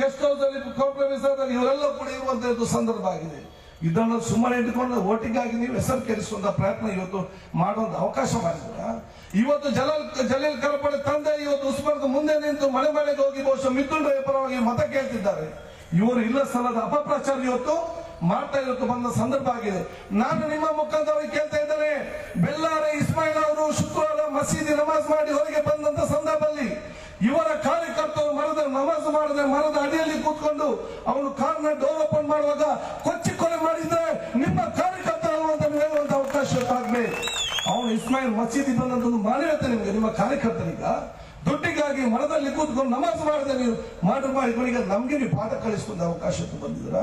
Guest house ಅಲ್ಲಿ compromise ಆದಾಗ ಇವರೆಲ್ಲ ಕೂಡ ಇರುವಂತದ್ದು ಸಂದರ್ಭ ಆಗಿದೆ. ಇದನ್ನು ಸುಮ್ಮನೆ ಇಟ್ಟುಕೊಂಡು ಓಟಿಗಾಗಿ ನೀವು ಹೆಸರು ಕೆಡಿಸುವಂತ ಪ್ರಯತ್ನ ಇವತ್ತು ಮಾಡುವಂತ ಅವಕಾಶ ಮಾಡಿದ್ರ. ಇವತ್ತು ಜಲೀಲ್ ಕರಪಡೆ ತಂದೆ ಇವತ್ತು ಉಸ್ಮಾನ್ಗೆ ಮುಂದೆ ನಿಂತು ಮನೆಗೆ ಹೋಗಿ ಬಹುಶಃ ಮಿಥುನ್ ರೈ ಪರವಾಗಿ ಮತ ಕೇಳ್ತಿದ್ದಾರೆ. ಇವರು ಇಲ್ಲ ಸ್ಥಳದ ಅಪಪ್ರಚಾರ ಇವತ್ತು ಮಾಡ್ತಾ ಇವತ್ತು ಬಂದ ಸಂದರ್ಭ ಆಗಿದೆ. ನಾನು ನಿಮ್ಮ ಮುಖಾಂತರ ಕೇಳ್ತಾ ಇದ್ದೇನೆ, ಬೆಲ್ಲಾರೆ ಇಸ್ಮಾಯಿಲ್ ಅವರು ಶುಕ್ರವಾರ ಮಸೀದಿ ನಮಾಜ್ ಮಾಡಿ ಹೊರಗೆ ಬಂದಂತ ಸಂದರ್ಭದಲ್ಲಿ ಇವರ ಕಾರ್ಯಕರ್ತರು ನಮಾಜ್ ಮಾಡದೆ ಮರದ ಅಡಿಯಲ್ಲಿ ಕೂತ್ಕೊಂಡು ಅವನು ಕಾರ್ನ ಡೋರ್ ಓಪನ್ ಮಾಡುವಾಗ ಕೊಚ್ಚಿ ಕೊಲೆ ಮಾಡಿದ್ರೆ ನಿಮ್ಮ ಕಾರ್ಯಕರ್ತ ಅಲ್ವಂತ ಹೇಳುವಂತ ಅವಕಾಶ ಆಗ್ಬೇಕು. ಅವನು ಇಸ್ಮಾಯಿಲ್ ಮಸೀದಿ ಬಂದಂತ ಒಂದು ಮಾನವೀಯತೆ ನಿಮಗೆ ನಿಮ್ಮ ಕಾರ್ಯಕರ್ತರಿಗ ದುಡ್ಡಿಗಾಗಿ ಮರದಲ್ಲಿ ಕೂತ್ಕೊಂಡು ನಮಾಜ್ ಮಾಡದೆ ನೀವು ಮಾಡಿಗಳಿಗೆ ನಮ್ಗೆ ನೀವು ಪಾಠ ಕಲಿಸುವಂತ ಅವಕಾಶ ಬಂದಿದ್ರ.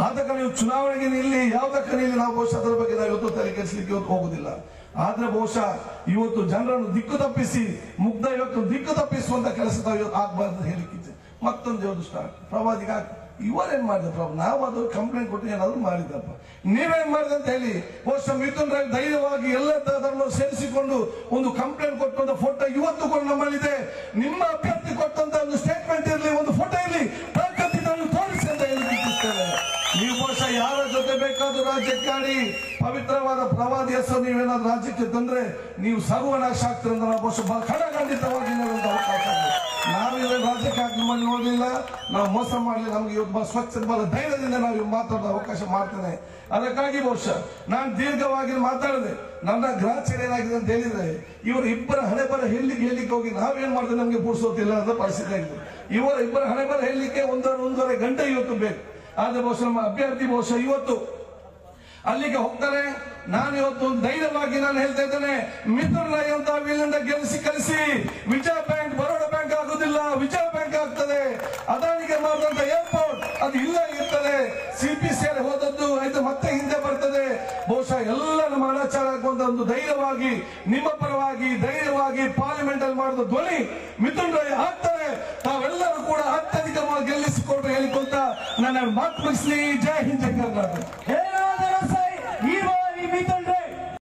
ಆದಾಗ ನೀವು ಚುನಾವಣೆಗೆ ನಿಲ್ಲಿ ಯಾವ್ದಕ್ಕೆ ನಿಲ್ಲಿ ನಾವು ಬಹುಶಃ ಅದರ ಬಗ್ಗೆ ನಾವು ಇವತ್ತು ತಲೆ ಕೆಡಿಸಲಿಕ್ಕೆ ಇವತ್ತು ಹೋಗುದಿಲ್ಲ. ಆದ್ರೆ ಬಹುಶಃ ಇವತ್ತು ಜನರನ್ನು ದಿಕ್ಕು ತಪ್ಪಿಸಿ ಮುಗ್ಧ ಇವತ್ತು ದಿಕ್ಕು ತಪ್ಪಿಸುವಂತ ಕೆಲಸ ಇವತ್ತು ಆಗ್ಬಾರ್ದು ಹೇಳಿಕ್ಕಿದ್ದೆ. ಮತ್ತೊಂದು ಯಾವ್ದು ಸ್ಟಾರ್ಟ್ ಪ್ರವಾದಿಗ ಇವರೇನ್ ಮಾಡಿದ ನಾವು ಅದು ಕಂಪ್ಲೇಂಟ್ ಕೊಟ್ಟು ಏನಾದ್ರು ಮಾಡಿದಪ್ಪ ನೀವೇನ್ ಮಾಡಿದೆ ಅಂತ ಹೇಳಿ ಬಹುಶಃ ಮಿಥುನ್ ರೈ ಧೈರ್ಯವಾಗಿ ಎಲ್ಲದರಲ್ಲೂ ಸೇರಿಸಿಕೊಂಡು ಒಂದು ಕಂಪ್ಲೇಂಟ್ ಕೊಟ್ಟಂತ ಫೋಟೋ ಇವತ್ತು ಕೂಡ ನಮ್ಮಲ್ಲಿದೆ. ನಿಮ್ಮ ಅಭ್ಯರ್ಥಿ ಕೊಟ್ಟಂತ ಒಂದು ಸ್ಟೇಟ್ಮೆಂಟ್ ಇರಲಿ, ಒಂದು ಫೋಟೋ ಇರಲಿ, ಪ್ರಕೃತಿಗಳನ್ನು ತೋರಿಸಿ ಅಂತ ಹೇಳಿ ಇಚ್ಛಿಸ್ತೇನೆ. ನೀವು ಬಹುಶಃ ಯಾರ ಜೊತೆ ಬೇಕಾದ್ರೂ ರಾಜ್ಯಕ್ಕೆ ಆಡಿ ಪವಿತ್ರವಾದ ಪ್ರವಾದಿ ಹೆಸರು ನೀವೇನಾದ್ರೂ ರಾಜ್ಯಕ್ಕೆ ತಂದ್ರೆ ನೀವು ಸರ್ವನಾಶ ಆಗ್ತೀರಂತ ನಾವು ಬಹುಶಃ ಖಡಖಂಡಿತವಾಗಿ ನೋಡುವಂತ ಅವಕಾಶ ಇದೆ. ನಾವಿದ್ರೆ ರಾಜ್ಯಕ್ಕೆ ಹಾಕಿ ಮಾಡಿ ನೋಡಲಿಲ್ಲ, ನಾವು ಮೋಸ ಮಾಡಲಿ, ನಮ್ಗೆ ಇವತ್ತು ಸ್ವಚ್ಛ ಬಲ ಧೈರ್ಯದಿಂದ ನಾವು ಮಾತಾಡೋ ಅವಕಾಶ ಮಾಡ್ತೇನೆ. ಅದಕ್ಕಾಗಿ ಬಹುಶಃ ನಾನು ದೀರ್ಘವಾಗಿ ಮಾತಾಡಿದೆ. ನನ್ನ ಗ್ರಾಚಾರ ಏನಾಗಿದೆ ಅಂತ ಹೇಳಿದ್ರೆ ಇವರ ಇಬ್ಬರ ಹಣೆ ಬರ ಹೇಳಲಿಕ್ಕೆ ಹೋಗಿ ನಾವೇನ್ ಮಾಡಿದ್ರೆ ನಮ್ಗೆ ಪುರ್ಸೋತಿಲ್ಲ ಅಂತ ಪರಿಸ್ಥಿತಿ ಆಗಿದೆ. ಇವರ ಇಬ್ಬರ ಹಣೆ ಬರ ಹೇಳಲಿಕ್ಕೆ ಒಂದೂವರೆ ಗಂಟೆ ಇವತ್ತು ಬೇಕು. ಆದ್ರೆ ಬಹುಶಃ ನಮ್ಮ ಅಭ್ಯರ್ಥಿ ಬಹುಶಃ ಇವತ್ತು ಅಲ್ಲಿಗೆ ಹೋಗ್ತಾರೆ. ನಾನು ಇವತ್ತು ಧೈರ್ಯವಾಗಿ ನಾನು ಹೇಳ್ತಾ ಇದ್ದೇನೆ, ಮಿಥುನ್ ರೈ ಅಂತ ಇಲ್ಲಿಂದ ಗೆಲ್ಲಿಸಿ ಕಲಿಸಿ ವಿಜಯ ಬ್ಯಾಂಕ್ ಬರೋಡಾ ಬ್ಯಾಂಕ್ ಆಗುದಿಲ್ಲ, ವಿಜಯ ಬ್ಯಾಂಕ್ ಆಗ್ತದೆ. ಅದಾನಿಗೆ ಮಾಡಿದಂತ ಏರ್ಪೋರ್ಟ್ ಅದು ಇಲ್ಲ ಇರ್ತದೆ. CPCL ಹೋದದ್ದು ಆಯ್ತು ಮತ್ತೆ ಹಿಂದೆ ಬರ್ತದೆ. ಬಹುಶಃ ಎಲ್ಲ ನಮ್ಮ ಅನಾಚಾರ ಆಗುವಂತ ಒಂದು ಧೈರ್ಯವಾಗಿ ನಿಮ್ಮ ಪರವಾಗಿ ಧೈರ್ಯವಾಗಿ ಪಾರ್ಲಿಮೆಂಟ್ ಅಲ್ಲಿ ಮಾಡಿದ ಧ್ವನಿ ಮಿಥುನ್ ರೈ ಆಗ್ತಾರೆ. ತಾವೆಲ್ಲರೂ ಕೂಡ ಅತ್ಯಧಿಕವಾಗಿ ಗೆಲ್ಲಿಸಿಕೊಂಡು ಹೇಳಿಕೊಳ್ತಾ ನನ್ನ ಮಾತು ಮುಗಿಸ್ಲಿ. ಜೈ ಹಿಂದ್, ಜೈ ಕರ್ನಾಟಕ.